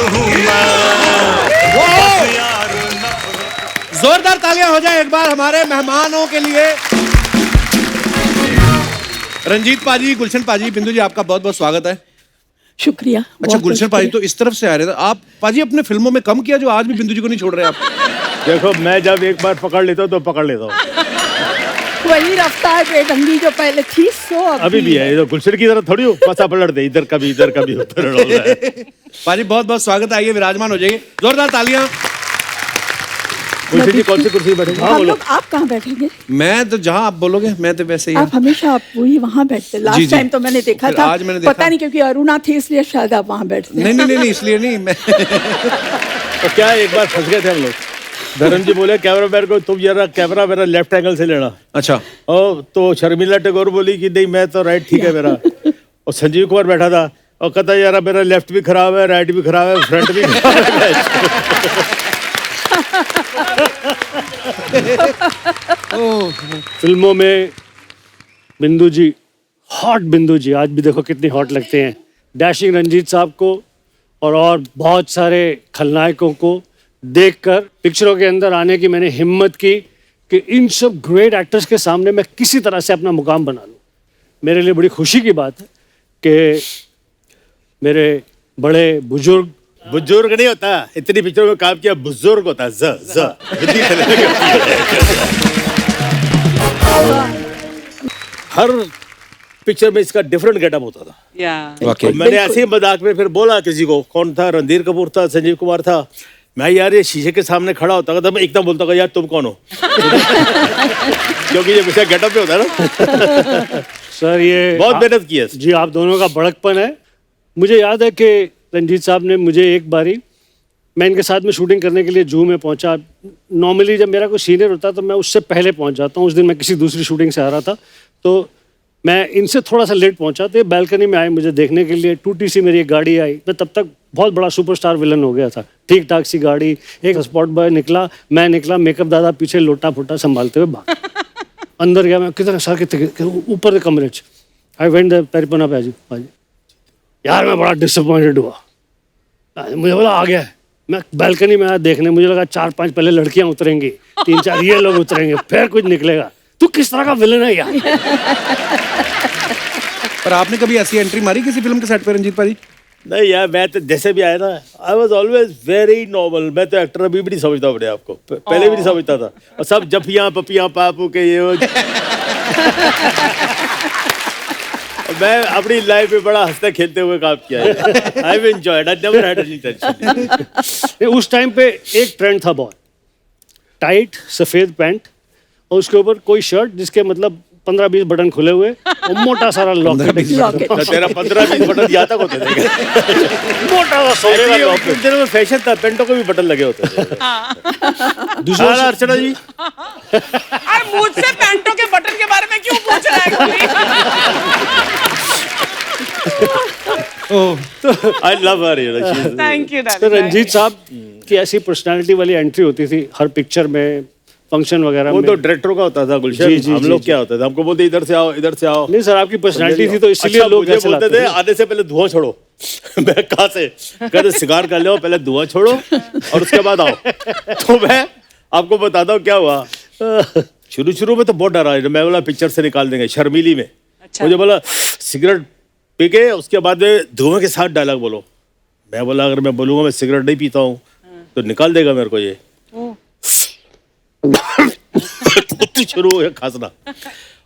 हूँ मैं। जोरदार तालियां हो जाए एक बार हमारे मेहमानों के लिए। रंजीत पाजी, गुलशन पाजी, बिंदु जी, आपका बहुत बहुत स्वागत है। शुक्रिया। अच्छा गुलशन पाजी तो इस तरफ से आ रहे थे आप। पाजी अपने फिल्मों में कम किया जो आज भी बिंदु जी को नहीं छोड़ रहे आप। देखो मैं जब एक बार पकड़ लेता हूँ तो पकड़ लेता हूँ। वही रफ्तार बेढंगी जो पहले थी सो अभी भी है। ये तो गुलशन की तरह थोड़ी हो पसा पलट दे, इधर कभी उधर। पाजी बहुत बहुत स्वागत है, आइए विराजमान हो जाइए। जोरदार तालियां। गुलशन जी कौन सी कुर्सी पे बैठेंगे? हम लोग आप कहाँ बैठेंगे? मैं तो जहाँ आप बोलोगे मैं तो वैसे ही। आप हमेशा आप वही वहाँ बैठते। जी, लास्ट जी। टाइम तो मैंने देखा फिर था। आज मैंने देखा। पता नहीं क्योंकि अरुणा थी इसलिए शायद आप वहाँ बैठते। नहीं इसलिए नहीं मैं। तो क्या एक बार फंस गए थे हम लोग। धर्म जी बोले कैमरा मैन को तुम जरा कैमरा मेरा लेफ्ट एंगल से लेना। अच्छा। और तो शर्मिला टैगोर बोली कि नहीं मैं तो राइट ठीक है मेरा। और संजीव कुमार बैठा था और कहता यार मेरा लेफ्ट भी खराब है, राइट भी खराब है, फ्रंट भी खराब है। फिल्मों में बिंदु जी, हॉट बिंदु जी, आज भी देखो कितनी हॉट लगते हैं। डैशिंग रंजीत साहब को और बहुत सारे खलनायकों को देखकर पिक्चरों के अंदर आने की मैंने हिम्मत की कि इन सब ग्रेट एक्टर्स के सामने मैं किसी तरह से अपना मुकाम बना लूं। मेरे लिए बड़ी खुशी की बात है कि मेरे बड़े बुजुर्ग नहीं होता, इतनी पिक्चरों में काम किया, बुजुर्ग होता है। हर पिक्चर में इसका डिफरेंट गेटअप होता था। तो मैंने ऐसे ही मजाक में फिर बोला किसी को, कौन था, रणधीर कपूर था, संजीव कुमार था, मैं यार ये शीशे के सामने खड़ा होता था, मैं एकदम बोलता था यार तुम कौन हो। क्योंकि ये मुझे गेटअप पे होता है ना। सर ये बहुत मेहनत की है जी, आप दोनों का बड़कपन है। मुझे याद है कि रंजीत साहब ने मुझे एक बारी, मैं इनके साथ में शूटिंग करने के लिए जू में पहुंचा। नॉर्मली जब मेरा कोई सीनियर होता तो मैं उससे पहले पहुंच जाता हूँ। उस दिन मैं किसी दूसरी शूटिंग से आ रहा था तो मैं इनसे थोड़ा सा लेट पहुंचा। तो ये बैल्कनी में आए मुझे देखने के लिए। टूटी सी मेरी एक गाड़ी आई। मैं तब तक बहुत बड़ा सुपरस्टार विलन हो गया था। ठीक ठाक सी गाड़ी, एक स्पॉट बॉय निकला, मैं निकला, मेकअप दादा पीछे लोटा फुटा संभालते हुए भाग। अंदर गया मैं, किधर सर कितने ऊपर कमरे च। आई वेंट पेरिपना पे पाजी यार मैं बड़ा डिसअपॉइंटेड हुआ। मुझे बोला आ गया है। मैं बैल्कनी में आया देखने, मुझे लगा 4-5 पहले लड़कियां उतरेंगी, 3-4 ये लोग उतरेंगे, फिर कुछ निकलेगा। तू किस तरह का विलन है यार। पर आपने कभी ऐसी एंट्री मारी किसी फिल्म के सेट पे रंजीत पाजी? नहीं यार, मैं तो जैसे भी आया ना, I was always very normal. मैं तो एक्टर अभी भी नहीं समझता अपने आप को, पहले भी नहीं समझता था। और सब जफियां पपियां पापू के ये मैं अपनी लाइफ में बड़ा हंसते खेलते हुए काम किया है। I have enjoyed, I never had any tension. उस टाइम पे एक ट्रेंड था बहुत, टाइट सफेद पैंट और उसके ऊपर कोई शर्ट जिसके मतलब 15-20 बटन खुले हुए और मोटा सारा लॉकेट। तेरा 15-20 बटन यहाँ तक होते थे। मोटा सा सोने का लॉकेट। दिनों में फैशन था, पेंटों को भी बटन लगे होते थे। दूसरा अर्चना जी, अरे मुझसे पेंटों के बटन के बारे में क्यों पूछ रहा है? I love her. Thank you. तो रंजीत साहब की ऐसी पर्सनालिटी वाली एंट्री होती थी हर पिक्चर में, फंक्शन वगैरह में। वो तो डायरेक्टर का होता था गुलशन। हम लोग क्या होता था, हमको बोलते इधर से आओ, इधर से आओ। नहीं सर, आपकी पर्सनालिटी थी तो इसीलिए लोग ऐसे बोलते थे आने से पहले धुआं छोड़ो। मैं कहाँ से कहते सिगार कर लो, पहले धुआं छोड़ो और उसके बाद आओ। तो मैं आपको बताता हूँ क्या हुआ। शुरू में तो बहुत डरा, मैं बोला पिक्चर से निकाल देंगे शर्मीली में। मुझे बोला सिगरेट पी के उसके बाद धुआं के साथ डायलॉग बोलो। मैं बोला अगर मैं बोलूंगा मैं सिगरेट नहीं पीता हूँ तो निकाल देगा मेरे को ये। शुरू हो गया खांसना।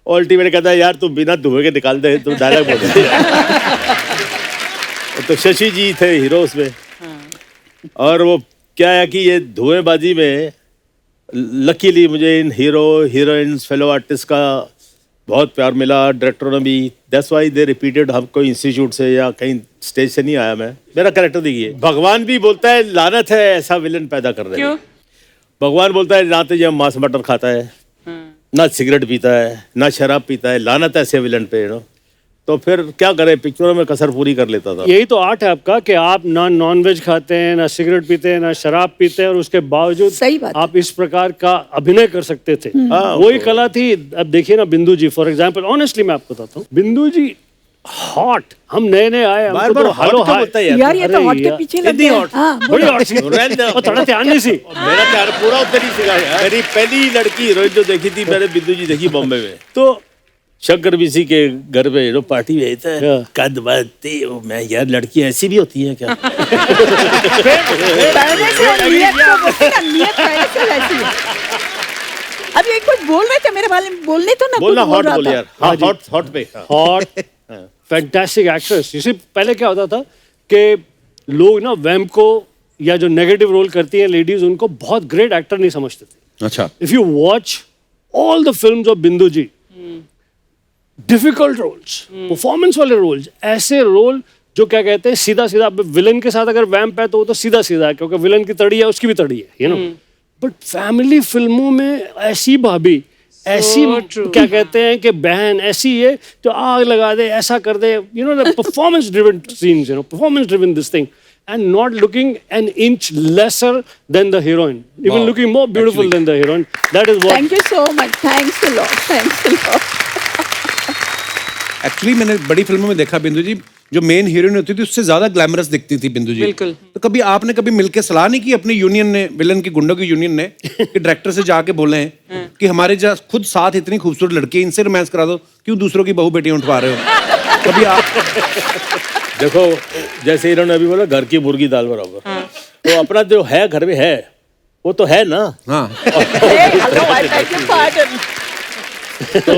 अल्टीमेट कहता है यार तुम बिना धुएं के निकाल दे, तुम डायलॉग बोल। तो शशि जी थे हीरो उसमें। और वो क्या है कि ये धुएंबाजी में लकीली मुझे इन हीरो हीरोइंस फेलो आर्टिस्ट का बहुत प्यार मिला, डायरेक्टरों ने भी। That's why they repeated. हम कोई इंस्टीट्यूट से या कहीं स्टेज से नहीं आया मैं। मेरा कैरेक्टर देखिए, भगवान भी बोलता है लानत है ऐसा विलन पैदा कर रहे हैं। भगवान बोलता है ना तो ये मांस मटर खाता है, ना सिगरेट पीता है, ना शराब पीता है, लानत है ऐसे विलन पे। तो फिर क्या करें, पिक्चरों में कसर पूरी कर लेता था। यही तो आर्ट है आपका कि आप ना नॉन वेज खाते हैं, ना सिगरेट पीते हैं, ना शराब पीते हैं और उसके बावजूद सही बात आप इस प्रकार का अभिनय कर सकते थे। वही कला थी। अब देखिए ना बिंदु जी फॉर एग्जाम्पल, ऑनेस्टली मैं आपको बताता हूँ, बिंदु जी हॉट, हम नए नए आए, बार हमको बार तो हॉट हेलो क्यों हाय। बोलता है यार? यार ये तो अरे हॉट के यार, पीछे लग इतनी गया हॉट। हाँ बड़ी हॉट सी, रहने दो। और थोड़ा ध्यान नहीं सी। मेरा प्यार पूरा उधर ही सीखा यार। मेरी पहली लड़की हीरोइन जो देखी थी मैंने बिंदु जी देखी बॉम्बे में, तो शंकर बीसी के घर पे जो पार्टी में था, हाँ। कद बाती मैं यार लड़की ऐसी भी होती है क्या? पहले से वो नियत को बोलते ना, नियत पहले से वैसी है। अभी एक कुछ बोल रहे थे मेरे बारे में, बोलने तो ना बोलना कुछ बोल हॉट रहा बोल था। यार। हाँ हॉट हॉट पे हाँ। Hot, fantastic actress. इसी पहले क्या होता था कि लोग ना वैम्प को या जो नेगेटिव रोल करती हैं लेडीज, उनको बहुत ग्रेट एक्टर नहीं समझते थे। अच्छा if you watch all the films of बिंदु जी, डिफिकल्ट रोल्स, परफॉर्मेंस वाले रोल्स, ऐसे रोल जो क्या कहते हैं सीधा सीधा, विलन के साथ अगर वैम्प है तो वो तो सीधा सीधा है, क्योंकि विलन की तड़ी है उसकी भी तड़ी है, यू नो। बट फैमिली फिल्मों में ऐसी भाभी, ऐसी क्या कहते हैं कि बहन ऐसी है जो आग लगा दे, ऐसा कर दे, you know, the performance driven scenes, you know, performance driven this thing, and not looking an inch lesser than the heroine, even Wow. looking more beautiful than the heroine. That is what. Thank you so much. Thanks a lot. Thanks a lot. Actually मैंने बड़ी फिल्मों में देखा बिंदु जी, जो main heroine होती थी उससे ज्यादा ग्लैमरस दिखती थी बिंदु जी। बिल्कुल। तो कभी आपने कभी मिलके सलाह नहीं की अपनी यूनियन ने, विलन की गुंडों की यूनियन ने, कि डायरेक्टर से जाके बोले हैं कि हमारे खुद साथ इतनी खूबसूरत लड़की है, इनसे रोमांस करा दो, क्यों दूसरों की बहू बेटियां उठवा रहे हो? कभी आप देखो जैसे इन्होंने अभी बोला घर की मुर्गी दाल बराबर, तो अपना जो है घर में है वो तो है ना, हाँ Hey, hello, I beg your pardon. तो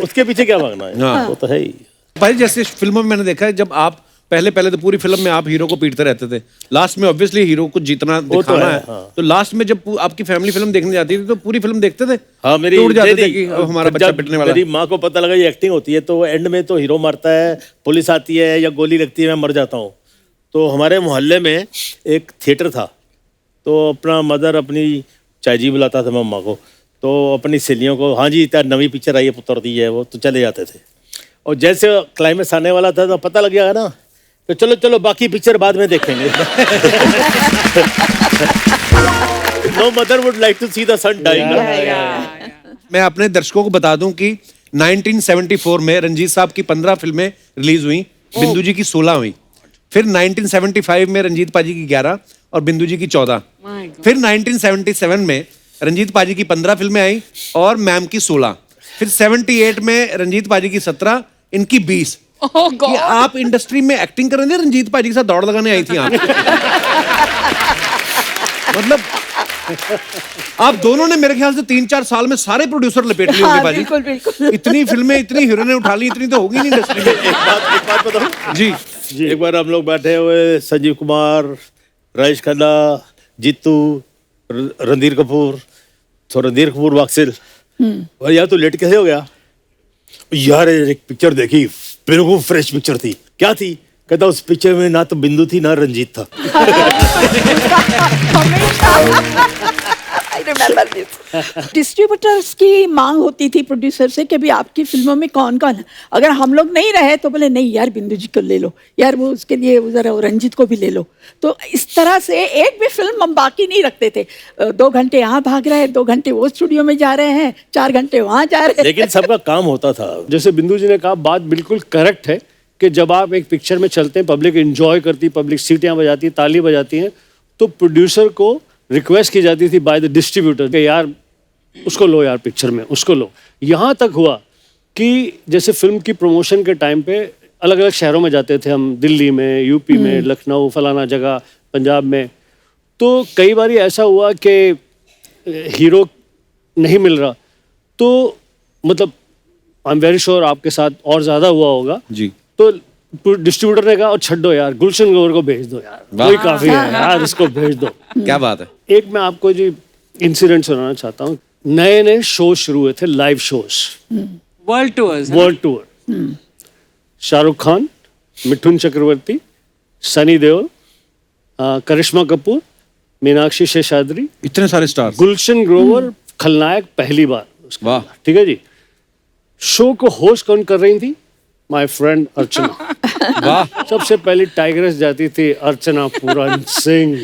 उसके पीछे क्या भागना है? हाँ। वो तो है ही। भाई जैसे फिल्मों में मैंने देखा है, जब आप पहले तो पूरी फिल्म में आप हीरो को पीटते रहते थे, लास्ट में ऑब्वियसली हीरो को जीतना तो दिखाना है, है, हाँ। तो लास्ट में जब आपकी फैमिली फिल्म देखने जाती थी तो पूरी फिल्म देखते थे? हाँ मेरी टूट जाते थे मेरी- कि अब हमारा बच्चा जब पिटने वाला मेरी है। माँ को पता लगा ये एक्टिंग होती है, तो एंड में तो हीरो मारता है, पुलिस आती है या गोली लगती है, मैं मर जाता हूँ। तो हमारे मोहल्ले में एक थिएटर था, तो अपना मदर अपनी चाय जी बुलाता था मम्मा को, तो अपनी सहेलियों को, हाँ जी इतना नवी पिक्चर आई है पुत्र दी है, वो तो चले जाते थे। और जैसे क्लाइमेक्स आने वाला था तो पता लग गया ना, तो चलो चलो बाकी पिक्चर बाद में देखेंगे। No mother would like to see the son dying. मैं अपने दर्शकों को बता दूं कि 1974 में रंजीत साहब की 15 फिल्में रिलीज हुई, बिंदु जी की 16 हुई। फिर 1975 में रंजीत पाजी की 11 और बिंदु जी की 14। फिर 1977 में रंजीत पाजी की 15 फिल्में आई और मैम की 16। फिर 78 में रंजीत पाजी की 17, इनकी 20। Oh कि God. आप इंडस्ट्री में एक्टिंग कर रहे थे, रंजीत पाजी के साथ दौड़ लगाने आई थी आप। मतलब आप दोनों ने मेरे ख्याल से 3-4 साल में सारे प्रोड्यूसर लपेट लिए होंगे हाँ, बाजी। बिल्कुल बिल्कुल। इतनी फिल्में, इतनी हीरोइनें उठा ली, इतनी तो होगी नहीं इंडस्ट्री में। एक बात बताऊं जी एक बार हम लोग बैठे हुए, संजीव कुमार, राजेश खन्ना, जीतू, रणधीर कपूर, तो रणधीर कपूर वाक्सिल, और यार तू लेट कैसे हो गया? यार एक पिक्चर देखी, बिल्कुल फ्रेश पिक्चर थी। क्या थी? कहता उस पिक्चर में ना तो बिंदु थी ना रंजीत था। डिस्ट्रीब्यूटर्स की मांग होती थी प्रोड्यूसर से कि भी आपकी फिल्मों में कौन कौन है, अगर हम लोग नहीं रहे तो बोले नहीं यार बिंदु जी को ले लो, यार वो उसके लिए जरा रंजीत को भी ले लो। तो इस तरह से एक भी फिल्म हम बाकी नहीं रखते थे। 2 घंटे यहाँ भाग रहे हैं, 2 घंटे वो स्टूडियो में जा रहे हैं, 4 घंटे वहाँ जा रहे हैं। लेकिन सबका काम होता था। जैसे बिंदु जी ने कहा, बात बिल्कुल करेक्ट है कि जब आप एक पिक्चर में चलते हैं, पब्लिक एंजॉय करती, पब्लिक सीटियां बजाती, ताली बजाती हैं, तो प्रोड्यूसर को रिक्वेस्ट की जाती थी बाय द डिस्ट्रीब्यूटर कि यार उसको लो, यार पिक्चर में उसको लो। यहाँ तक हुआ कि जैसे फिल्म की प्रमोशन के टाइम पे अलग अलग शहरों में जाते थे हम, दिल्ली में, यूपी में, लखनऊ, फलाना जगह, पंजाब में, तो कई बार ऐसा हुआ कि हीरो नहीं मिल रहा, तो मतलब आई एम वेरी श्योर आपके साथ और ज्यादा हुआ होगा जी। तो डिस्ट्रीब्यूटर ने कहा और छड्डो यार, गुलशन ग्रोवर को भेज दो यार, वाह। कोई काफी है यार, इसको भेज दो। क्या बात है। एक मैं आपको जी इंसिडेंट सुनाना चाहता हूँ। नए नए शो शुरू हुए थे, live shows, world tours. World tour. Shahrukh Khan, Mithun Chakraborty, Sunny Deol, Karisma Kapoor, Meenakshi Seshadri, इतने सारे स्टार्स। गुलशन ग्रोवर खलनायक पहली बार। वाह। ठीक है जी। शो को होस्ट कौन कर रही थी? My friend Archana. वाह। सबसे पहले टाइगर्स जाती थी Archana Puran Singh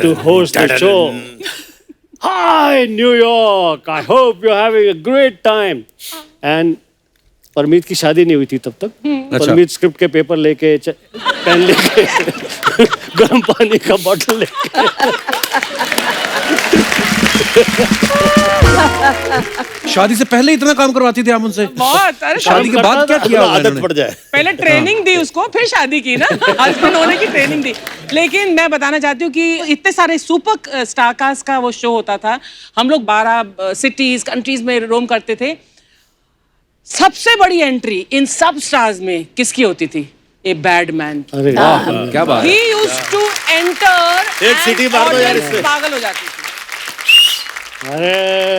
to host the show. Hi New York, I hope you are having a great time. And Parmeet की शादी नहीं हुई थी तब तक। परमीत स्क्रिप्ट के पेपर लेके पेन लेके गर्म पानी का बॉटल लेके शादी से पहले इतना काम करवाती थी आप उनसे? बहुत। अरे शादी के बाद क्या किया होगा आदत इन्होंने? पड़ जाए। पहले ट्रेनिंग दी उसको, फिर शादी की ना, हस्बैंड होने की ट्रेनिंग दी। लेकिन मैं बताना चाहती हूँ कि इतने सारे सुपर स्टार कास्ट का वो शो होता था, हम लोग 12 सिटीज कंट्रीज में रोम करते थे। सबसे बड़ी एंट्री इन सब स्टार्स में किसकी होती थी? A bad man. अरे वाह, क्या बात है। ही यूज्ड टू एंटर, एक सीटी मार दो यार इससे। पागल हो जाती थी। अरे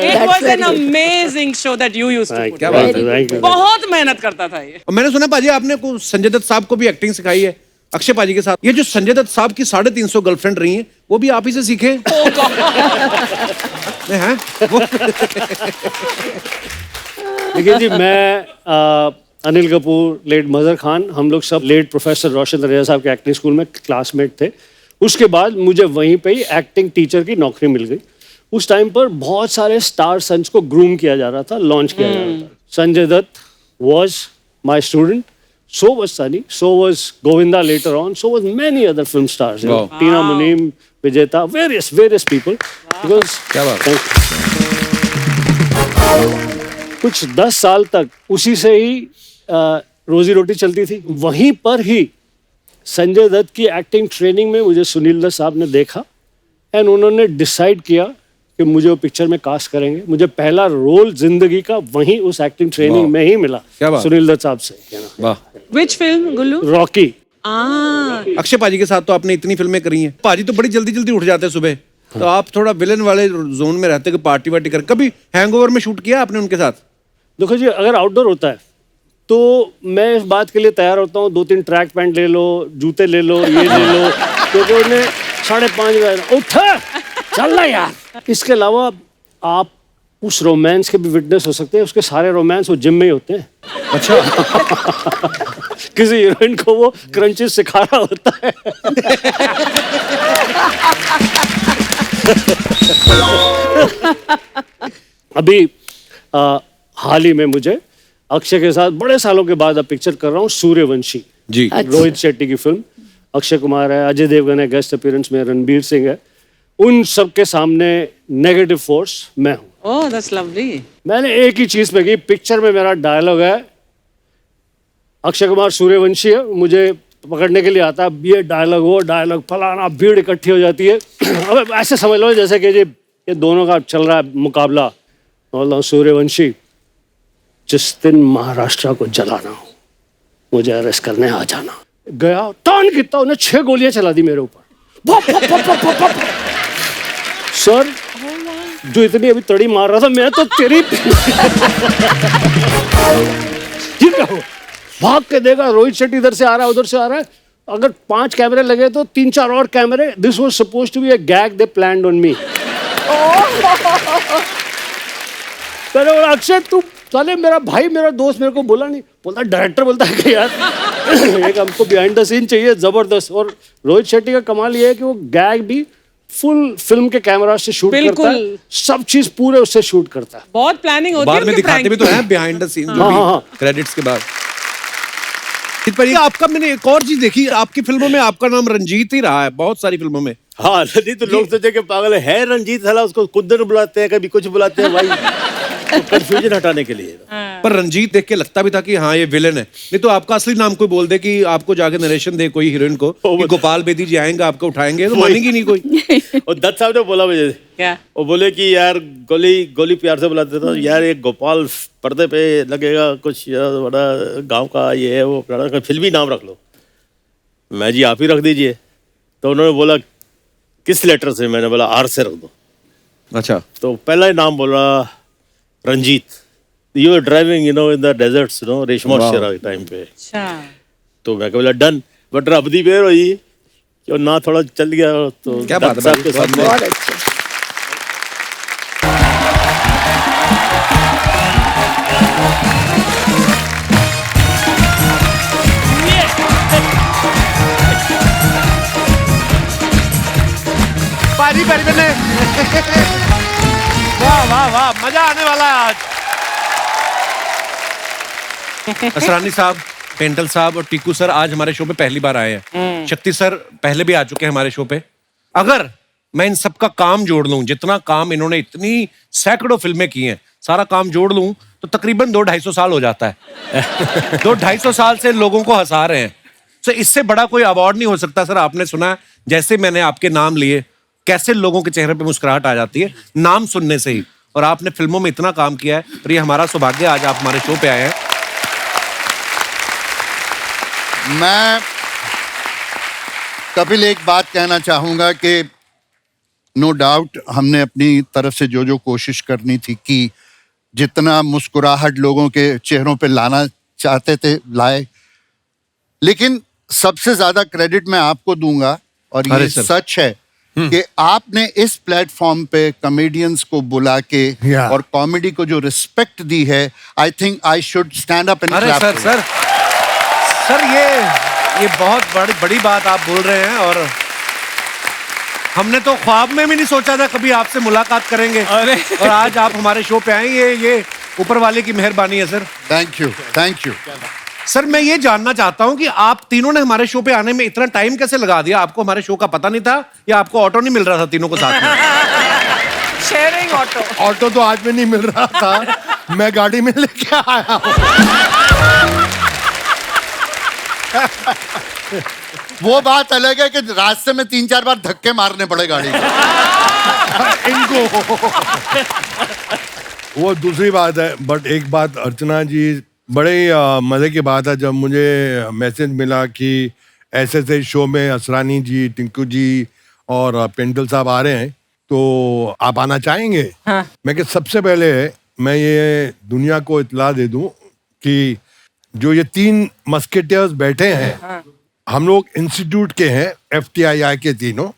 It That's was an very good. amazing show that you used to put. क्या बात है। Thank you. बहुत मेहनत करता था ये। और मैंने सुना पाजी आपने को संजय दत्त साहब को भी एक्टिंग सिखाई है अक्षय पाजी के साथ। ये जो संजय दत्त साहब की 350 गर्लफ्रेंड रही हैं, वो भी आप ही से सीखे हैं? देखिए जी, मैं अनिल कपूर, लेट मजहर खान, हम लोग सब लेट प्रोफेसर रोशन दरिया साहब के एक्टिंग स्कूल में क्लासमेट थे। उसके बाद मुझे वहीं पे ही एक्टिंग टीचर की नौकरी मिल गई। उस टाइम पर बहुत सारे स्टार सन्स को ग्रूम किया जा रहा था, लॉन्च किया जा रहा था। Sanjay Dutt was my student, so was Sunny, so was Govinda later on, so was many other film stars, you know, Wow. Tina Muneem, Vijayta, various people. Because क्या बात है। कुछ 10 साल तक उसी से ही रोजी रोटी चलती थी। वहीं पर ही संजय दत्त की एक्टिंग ट्रेनिंग में मुझे सुनील दत्त साहब ने देखा एंड उन्होंने डिसाइड किया कि मुझे वो पिक्चर में कास्ट करेंगे। मुझे पहला रोल जिंदगी का वहीं उस एक्टिंग ट्रेनिंग Wow. में ही मिला, क्या बात। सुनील दत्त साहब से। वाह। Which film, Gullu? Rocky. Akshay पाजी के साथ तो आपने इतनी फिल्में करी हैं। पाजी तो बड़ी जल्दी जल्दी उठ जाते हैं सुबह, तो आप थोड़ा विलन वाले जोन में रहते कि पार्टी वार्टी कर। कभी हैंगओवर में शूट किया आपने उनके साथ? देखो जी, अगर आउटडोर होता है तो मैं इस बात के लिए तैयार होता हूँ, 2-3 ट्रैक पैंट ले लो, जूते ले लो, ये ले लो, क्योंकि उन्हें 5:30 बजे उठ चल रहा यार। इसके अलावा आप उस रोमांस के भी विटनेस हो सकते हैं। उसके सारे रोमांस वो जिम में ही होते हैं। अच्छा। किसी हीरोइन को वो क्रंचेस सिखा रहा होता है। अभी हाल ही में मुझे अक्षय के साथ बड़े सालों के बाद अब पिक्चर कर रहा हूँ, सूर्यवंशी जी। रोहित शेट्टी की फिल्म। अक्षय कुमार है, अजय देवगन है गेस्ट अपीयरेंस में, रणबीर सिंह है। उन सब के सामने नेगेटिव फोर्स मैं हूँ। Oh, that's lovely. मैंने एक ही चीज पे की, पिक्चर में मेरा डायलॉग है, अक्षय कुमार सूर्यवंशी है, मुझे पकड़ने के लिए आता है, ये डायलॉग वो डायलॉग फलाना, भीड़ इकट्ठी हो जाती है। अब ऐसे समझ लो जैसे कि ये दोनों का चल रहा है मुकाबला। बोलता हूँ, सूर्यवंशी जिस दिन महाराष्ट्र को जलाना हो मुझे अरेस्ट करने आ जाना। गया, टर्न कितना, उन्हें 6 गोलियां चला दी मेरे ऊपर। भप, भप, भप, भप, भप, भप। सर जो इतनी अभी तड़ी मार रहा था मैं, तो तेरी ठीक है, भाग के देखा रोहित शेट्टी इधर से आ रहा है, उधर से आ रहा है। अगर 5 कैमरे लगे तो 3-4 और कैमरे। This was supposed to be a gag they planned on me. मैंने बोला, अक्षय तू साले मेरा भाई, मेरा दोस्त, मेरे को बोला नहीं। बोलता डायरेक्टर बोलता है कि यार एक हमको बिहाइंड द सीन चाहिए जबरदस्त। और रोहित शेट्टी का कमाल ये है कि वो गैग भी फुल फिल्म के कैमरा से शूट करता है, सब चीज पूरे उससे शूट करता है। बहुत प्लानिंग होती है बाद में उनके दिखाते prank भी तो हैं बिहाइंड द सीन, हाँ। क्रेडिट्स के बाद। पर आपका मैंने एक और चीज देखी, आपकी फिल्मों में आपका नाम रंजीत ही रहा है, बहुत सारी फिल्मों में। हाँ, नहीं तो लोग सोचे कि पागल है रंजीत, साला उसको कुछ दिन बुलाते हैं, कभी कुछ बुलाते हैं भाई, तो कंफ्यूजन हटाने के लिए। पर रंजीत देख के लगता भी था कि हाँ ये विलेन है। नहीं तो आपका असली नाम कोई बोल दे कि आपको जाके नरेशन दे कोई हीरोइन को कि गोपाल बेदी जी आएंगे आपको उठाएंगे, तो मानेगी नहीं कोई। और दत्त साहब ने बोला मुझे, क्या? वो बोले कि यार गोली प्यार से बुलाते थे, यार ये गोपाल पर्दे पे लगेगा, कुछ यार बड़ा गांव का ये है वो, का फिल्मी नाम रख लो। मैं जी आप ही रख दीजिए। तो उन्होंने बोला किस लेटर से? मैंने बोला आर से रख दो। अच्छा। तो पहला ही नाम बोला Ranjit. You are driving in the deserts Reshma Shera के टाइम पे। अच्छा। तो मैं बोला डन, बट रब दी बेर हुई कि ना थोड़ा चल गया। तो क्या बात है, साहब के सामने बहुत अच्छा। पाजी ने वाह वाह वाह, मजा आने वाला है आज। असरानी साहब, पेंटल साहब और टीकू सर आज हमारे शो पे पहली बार आए हैं। शक्ति सर पहले भी आ चुके हैं हमारे शो पे। अगर मैं इन सबका काम जोड़ लूं, जितना काम इन्होंने इतनी सैकड़ों फिल्में की हैं, सारा काम जोड़ लूं तो तकरीबन 200-250 साल हो जाता है। 200-250 साल से लोगों को हंसा रहे हैं। तो इससे बड़ा कोई अवार्ड नहीं हो सकता सर। आपने सुना जैसे मैंने आपके नाम लिए कैसे लोगों के चेहरे पे मुस्कुराहट आ जाती है नाम सुनने से ही। और आपने फिल्मों में इतना काम किया है और ये हमारा सौभाग्य आज आप हमारे शो पे आए हैं। मैं कपिल एक बात कहना चाहूंगा कि नो डाउट हमने अपनी तरफ से जो जो कोशिश करनी थी कि जितना मुस्कुराहट लोगों के चेहरों पे लाना चाहते थे लाए, लेकिन सबसे ज्यादा क्रेडिट मैं आपको दूंगा और ये सच है कि आपने इस प्लेटफॉर्म पे कॉमेडियंस को बुला के और कॉमेडी को जो रिस्पेक्ट दी है, I think I should stand up and clap. Sir ये बहुत बड़ी बात आप बोल रहे हैं और हमने तो ख्वाब में भी नहीं सोचा था कभी आपसे मुलाकात करेंगे। और आज आप हमारे शो पे आए, ये ऊपर वाले की मेहरबानी है सर। थैंक यू सर मैं ये जानना चाहता हूं कि आप तीनों ने हमारे शो पे आने में इतना टाइम कैसे लगा दिया? आपको हमारे शो का पता नहीं था या आपको ऑटो नहीं मिल रहा था तीनों को साथ में? शेयरिंग ऑटो तो आज में नहीं मिल रहा था, मैं गाड़ी में लेके आया हूं। वो बात अलग है कि रास्ते में 3-4 बार धक्के मारने पड़े गाड़ी को। इनको वो दूसरी बात है। बट एक बात अर्चना जी, बड़े ही मजे की बात है जब मुझे मैसेज मिला कि ऐसे शो में असरानी जी, टिंकू जी और पेंटल साहब आ रहे हैं तो आप आना चाहेंगे? हाँ। मैं कि सबसे पहले मैं ये दुनिया को इत्तला दे दूं कि जो ये 3 मस्केटियर्स बैठे हैं, हाँ। हम लोग इंस्टीट्यूट के हैं, FTII के तीनों।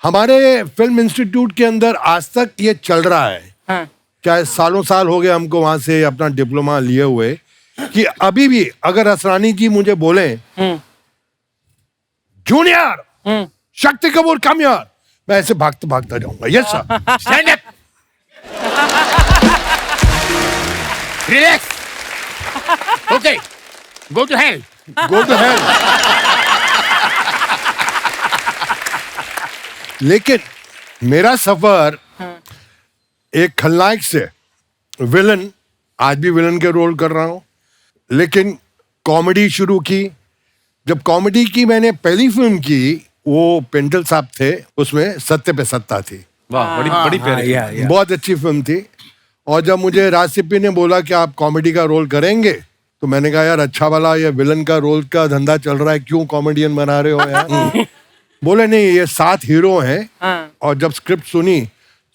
हमारे फिल्म इंस्टीट्यूट के अंदर आज तक ये चल रहा है, हाँ। चाहे सालों साल हो गए हमको वहां से अपना डिप्लोमा लिए हुए, कि अभी भी अगर असरानी जी मुझे बोले जूनियर शक्ति कपूर कम यार, मैं ऐसे भागता जाऊंगा। Yes sir. Stand up, relax, okay, go to hell. लेकिन मेरा सफर एक खलनायक से विलन, आज भी विलन के रोल कर रहा हूं, लेकिन कॉमेडी शुरू की। जब कॉमेडी की मैंने पहली फिल्म की, वो पेंटल साहब थे, उसमें सत्य पे सत्ता थी। वाह, बड़ी प्यारी, बहुत अच्छी फिल्म थी। और जब मुझे राज सिप्पी ने बोला कि आप कॉमेडी का रोल करेंगे, तो मैंने कहा यार अच्छा वाला ये विलन का रोल का धंधा चल रहा है, क्यों कॉमेडियन बना रहे हो यार? बोले नहीं, ये 7 हीरो हैं। और जब स्क्रिप्ट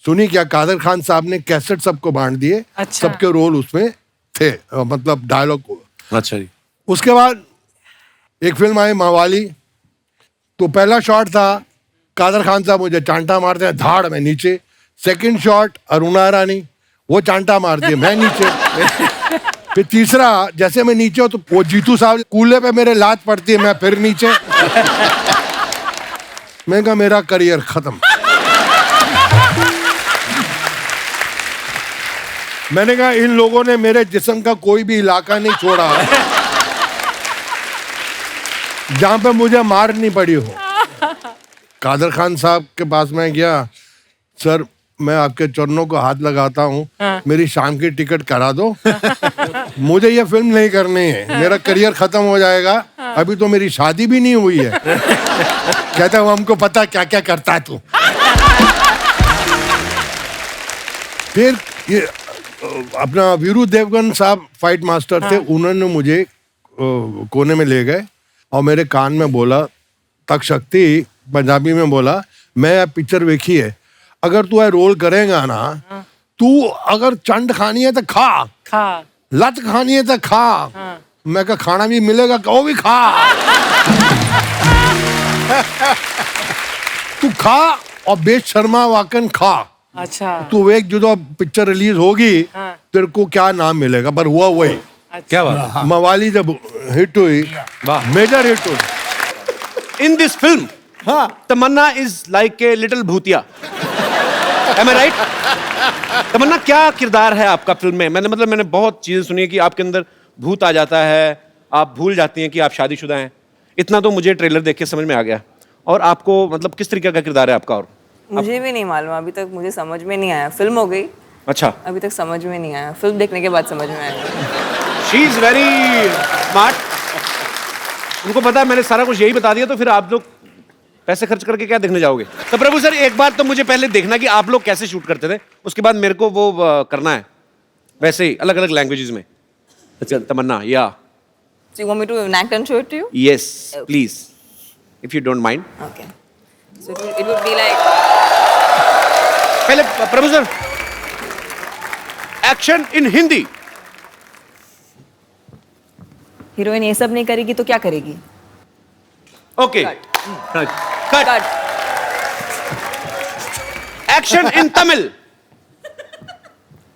सुनी क्या, कादर खान साहब ने कैसेट सबको बांट दिए। अच्छा। सबके रोल उसमें थे, मतलब डायलॉग। अच्छा जी। उसके बाद एक फिल्म आई मवाली, तो पहला शॉट था कादर खान साहब मुझे चांटा मारते हैं धाड़ में नीचे। सेकंड शॉट अरुणा रानी, वो चांटा मारती है, मैं नीचे। फिर तीसरा जैसे मैं नीचे हूं तो वो जीतू साहब कूल्हे पे मेरे लात पड़ती है, मैं फिर नीचे। मैं कहा मेरा करियर खत्म। मैंने कहा इन लोगों ने मेरे जिस्म का कोई भी इलाका नहीं छोड़ा जहां पे मुझे मार नहीं पड़ी हो। कादर खान साहब के पास मैं गया, सर मैं आपके चरणों को हाथ लगाता हूँ, मेरी शाम की टिकट करा दो। मुझे ये फिल्म नहीं करनी है, मेरा करियर खत्म हो जाएगा, अभी तो मेरी शादी भी नहीं हुई है। कहता हूँ हमको पता क्या क्या करता है तू। फिर ये अपना वीरू देवगन साहब फाइट मास्टर थे, उन्होंने मुझे कोने में ले गए और मेरे कान में बोला, तक शक्ति पंजाबी में बोला, मैं पिक्चर देखी है, अगर तू है रोल करेगा ना, तू अगर चंड खानी है तो खा, लत खानी है तो खा। मैं कहा खाना भी मिलेगा, वो भी खा। तू खा और बेशर्मा वाकन खा। अच्छा। तू एक जो पिक्चर रिलीज होगी, तेरे को क्या नाम मिलेगा, पर हुआ वही। अच्छा। क्या बात। मवाली जब हिट हुई, मेजर हिट हुई। In this film Tamannaah is like a little भूतिया। Am I right? तमन्ना क्या किरदार है आपका फिल्म में? मैंने बहुत चीजें सुनी है कि आपके अंदर भूत आ जाता है, आप भूल जाती हैं कि आप शादीशुदा हैं। इतना तो मुझे ट्रेलर देख के समझ में आ गया। और आपको मतलब किस तरीके का किरदार है आपका? और मुझे भी नहीं मालूम, अभी तक मुझे समझ में नहीं आया। फिल्म हो गई, अच्छा, अभी तक समझ में नहीं आया, फिल्म देखने के बाद समझ में आया। She is very smart. उनको पता है मैंने सारा कुछ यही बता दिया, तो फिर आप लोग पैसे खर्च करके क्या देखने जाओगे? तो प्रभु सर, एक बात तो मुझे पहले देखना कि आप लोग कैसे शूट करते थे, उसके बाद मेरे को वो करना है वैसे ही अलग अलग लैंग्वेजेस में। अच्छा तमन्ना, या So you want me to enact and show it to you? Yes please if you don't mind. Okay. So it would be like, पहले Prabhu sir, action in Hindi. Heroine ये सब नहीं करेगी तो क्या करेगी? Okay, cut. Action in Tamil.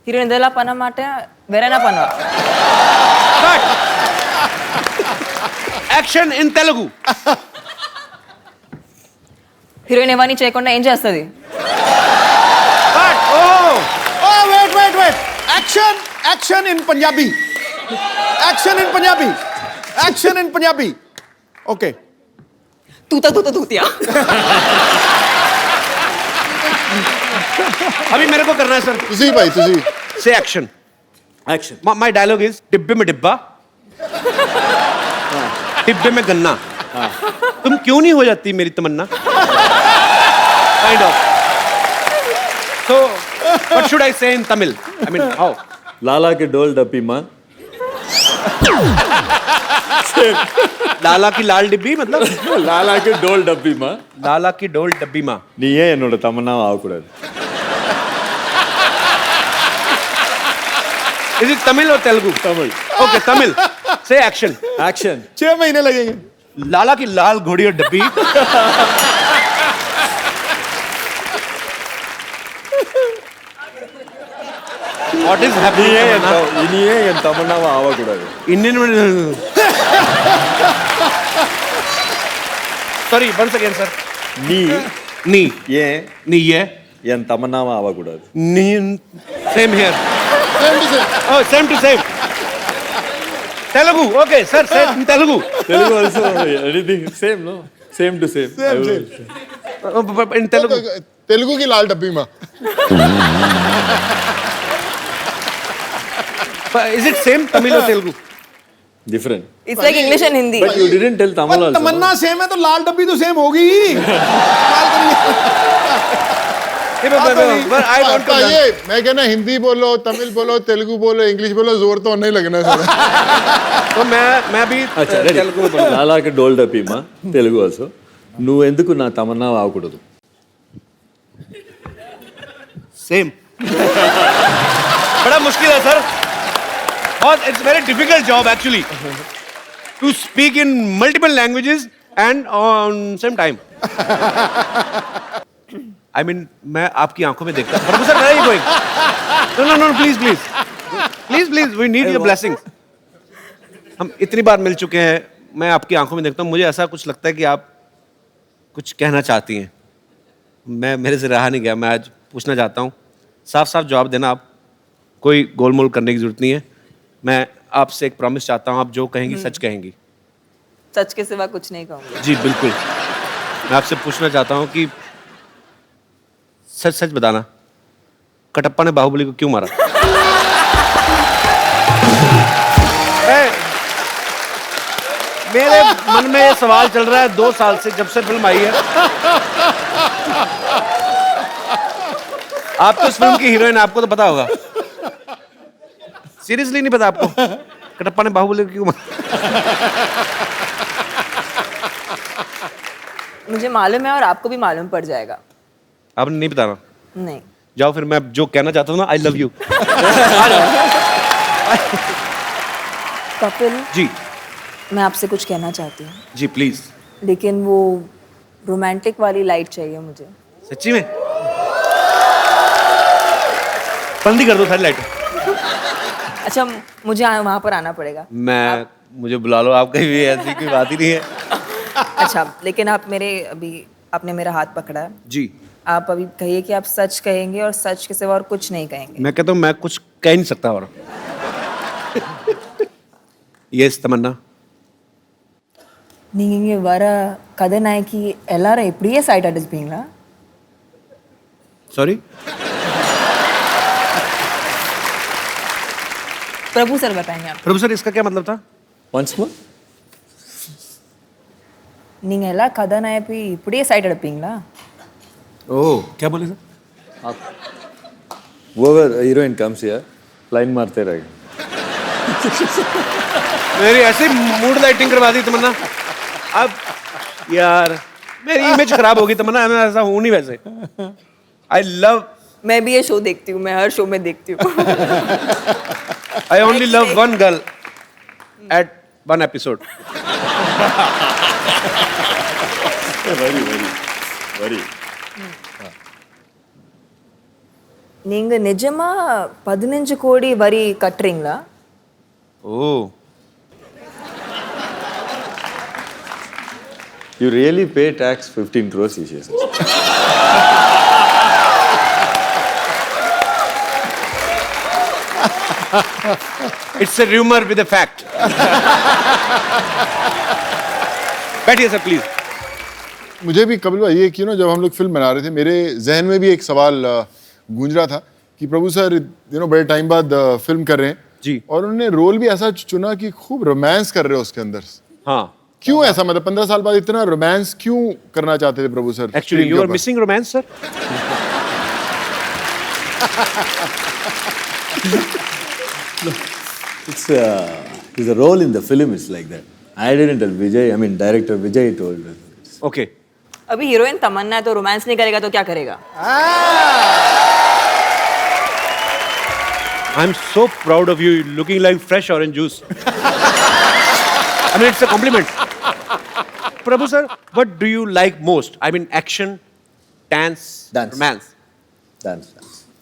Heroine ಇದೆಲ್ಲ ಪನ ಮಾಟ ಬೇರೆನ ಪನ. Cut. Action in Telugu. Heroine ఇవన్నీ చేయకుండా ఏం చేస్తుంది? Cut. Oh wait action in Punjabi, action in Punjabi. Okay, तूता तूतिया। अभी मेरे को करना है सर। तुझी भाई तुझी से एक्शन। माय डायलॉग इज डिब्बे में डिब्बा, डिब्बे में गन्ना, तुम क्यों नहीं हो जाती मेरी Tamannaah? Kind of. So what should I say in Tamil? I mean, how? लाला के डोल डब्बी माँ, लाला की लाल डिब्बी मतलब लाला के डोल डब्बी माँ, लाला की डोल डब्बी माँ। நீயே என்னோட தமன்னாவை ஆகக்கூடாது. Is it Tamil or Telugu? Tamil. Okay, Tamil. Say action. Action. 6 महीने लगेंगे। लाला की लाल घोड़ी और डब्बी। What is happening? இனியே என் தமன்னாவை ஆகக்கூடாது. Indian. Sorry, once again, sir. நீ ஏன் நீ ஏன் என் தமன்னாவை ஆகக்கூடாது. நீ same here. Oh, same to same. Telugu. Okay, sir. Same Telugu. Telugu also anything same, no? Same to same. In Telugu. Telugu की लाल डब्बी माँ। Is it same Tamil or Telugu? Different. It's like English and Hindi. But you didn't tell Tamil also. Tamannaah same है तो लाल डब्बी तो same होगी ही। But I want to learn. ये मैं कहना हिंदी बोलो, तमिल बोलो, तेलुगु बोलो, इंग्लिश बोलो, जोर तो नहीं लगना सर। तो मैं भी अच्छा ready. लाला के डोल डब्बी माँ, తెలుగు also. నువ్వు ఎందుకు నా తమన్నాவை ఆగకూడదు? सेम। बड़ा मुश्किल है सर, और it's very difficult job actually to speak in multiple languages and on same time. I mean मैं आपकी आंखों में देखता हूं। Sir where are you going? No please we need your blessings. हम इतनी बार मिल चुके हैं, मैं आपकी आंखों में देखता हूं, मुझे ऐसा कुछ लगता है कि आप कुछ कहना चाहती हैं। मैं मेरे से रहा नहीं गया, मैं आज पूछना चाहता हूँ, साफ साफ जवाब देना। आप कोई गोलमोल करने की जरूरत नहीं है। मैं आपसे एक प्रॉमिस चाहता हूँ, आप जो कहेंगी सच कहेंगी। सच के सिवा कुछ नहीं कहूँगी। जी बिल्कुल। मैं आपसे पूछना चाहता हूँ कि सच सच बताना, कटप्पा ने बाहुबली को क्यों मारा? मेरे मन में ये सवाल चल रहा है 2 साल से, जब से फिल्म आई है। आप तो इस फिल्म की हीरोइन, आपको तो पता होगा। सीरियसली नहीं पता आपको कटप्पा ने बाहुबली को क्यों मारा? मुझे मालूम है और आपको भी मालूम पड़ जाएगा। आपने नहीं बताना? नहीं। जाओ फिर, मैं जो कहना चाहता हूँ ना, I love you. Kapil ji मैं आपसे कुछ कहना चाहती हूँ, जी प्लीज। लेकिन वो रोमांटिक वाली लाइट चाहिए मुझे। सच्ची में? बंद ही कर दो सारी लाइटें। अच्छा मुझे वहाँ पर आना पड़ेगा। मुझे बुला लो, आप कहीं भी, ऐसी कोई बात ही नहीं है। अच्छा लेकिन आप आपने मेरा हाथ पकड़ा है जी। आप अभी कहिए कि आप सच कहेंगे और सच के सिवा और कुछ नहीं कहेंगे। मैं कहता हूँ मैं कुछ कह नहीं सकता और यस तमन्ना. நீங்க இங்க வர கதாநாயகி எல்லாரும் இப்படியே சைட் அடிச்சுப்பீங்களா? Sorry. प्रभु सर बताएंगे आप. प्रभु सर इसका क्या मतलब था? once more நீங்க எல்லா கதாநாயகி இப்படியே சைட் அடிப்பீங்களா? ओह क्या बोले sir? whoever heroine comes here line मारते रहेगा. मेरी ऐसे मूड लाइटिंग करवा दी तमन्ना. अब यार मेरी इमेज खराब होगी तमन्ना. मैं ऐसा हूँ नहीं वैसे. I love. मैं भी ये शो देखती हूँ, मैं हर शो में देखती हूँ. I only love one girl at one episode. very நீங்க நிஜமா 15 கோடி வரி கட்டுறீங்களா? Oh you really pay tax 15 crores he says. It's a rumour with a fact. बैठिए सर प्लीज. मुझे भी कपिल भाई ये कि ना जब हम लोग फिल्म बना रहे थे मेरे जहन में भी एक सवाल गूंज रहा था कि प्रभु सर बड़े टाइम बाद फिल्म कर रहे हैं जी. और उन्होंने रोल भी ऐसा चुना कि खूब रोमांस कर रहे हो उसके अंदर. हाँ. क्यों ऐसा, मतलब 15 साल बाद इतना रोमांस क्यों करना चाहते थे Prabhu sir? Actually you are missing romance sir. It's the role in the film is like that. I didn't tell Vijay. I mean, director Vijay told us. Okay. अभी हीरोइन तमन्ना है तो रोमांस नहीं करेगा तो क्या करेगा? I am so proud of you looking like fresh orange juice. I mean it's a compliment. Prabhu sir what do you like most? I mean action, dance, Dance. Romance. Dance.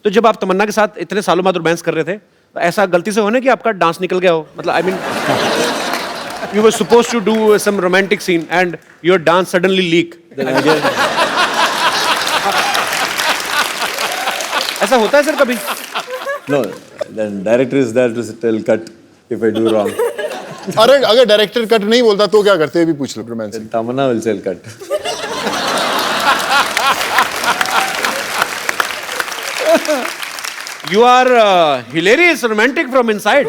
तो जब आप तमन्ना के साथ इतने सालों बाद रोमांस कर रहे थे तो ऐसा गलती से होने कि आपका डांस निकल गया हो? मतलब I mean you were supposed to do some romantic scene and your dance suddenly leak. ऐसा होता है सर कभी? No, then director is there to tell cut if I do wrong. अरे अगर डायरेक्टर कट नहीं बोलता तो क्या करते? भी पूछ लो romance. Then Tamanna will tell cut. You are hilarious, romantic from inside.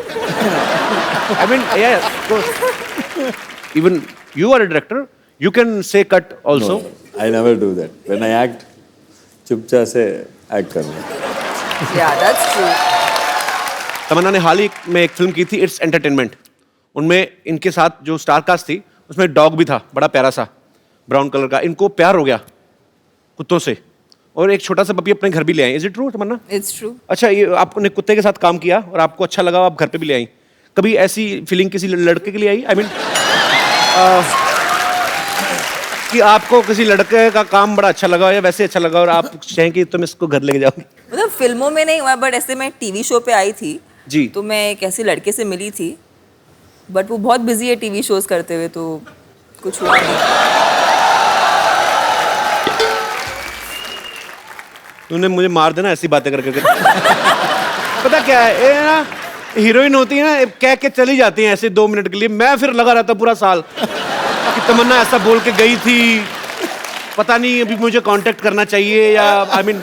I mean, yeah, of course. Even you are a director. You can say cut also. No, I never do that. When I act, चुपचाप से act करना. Yeah, that's true. तमन्ना ने हाल ही में एक film की थी it's entertainment. उनमें इनके साथ जो स्टार कास्ट थी उसमें एक डॉग भी था, बड़ा प्यारा सा ब्राउन कलर का. इनको प्यार हो गया कुत्तों से और एक छोटा सा पपी अपने घर भी ले आई. Is it true Tamannaah? It's true. अच्छा, ये आपने कुत्ते के साथ काम किया और आपको अच्छा लगा, आप घर पे भी ले आई. कभी ऐसी फीलिंग किसी लड़के के लिए आई? आई मीन कि आपको किसी लड़के का काम बड़ा अच्छा लगा या वैसे अच्छा लगा और आप चाहें कि तुम इसको घर लेके जाओ? मतलब फिल्मों में नहीं हुआ बट ऐसे मैं टीवी शो पे आई थी जी. तो मैं एक ऐसे लड़के से मिली थी बट वो बहुत बिजी है टीवी शोज करते हुए तो कुछ हुआ नहीं. तूने मुझे मार देना ऐसी बातें करके. पता क्या है, ये ना हीरोइन होती है ना, कह के चली जाती हैं ऐसे 2 मिनट के लिए. मैं फिर लगा रहता पूरा साल कि तमन्ना ऐसा बोल के गई थी, पता नहीं अभी मुझे कांटेक्ट करना चाहिए या आई मीन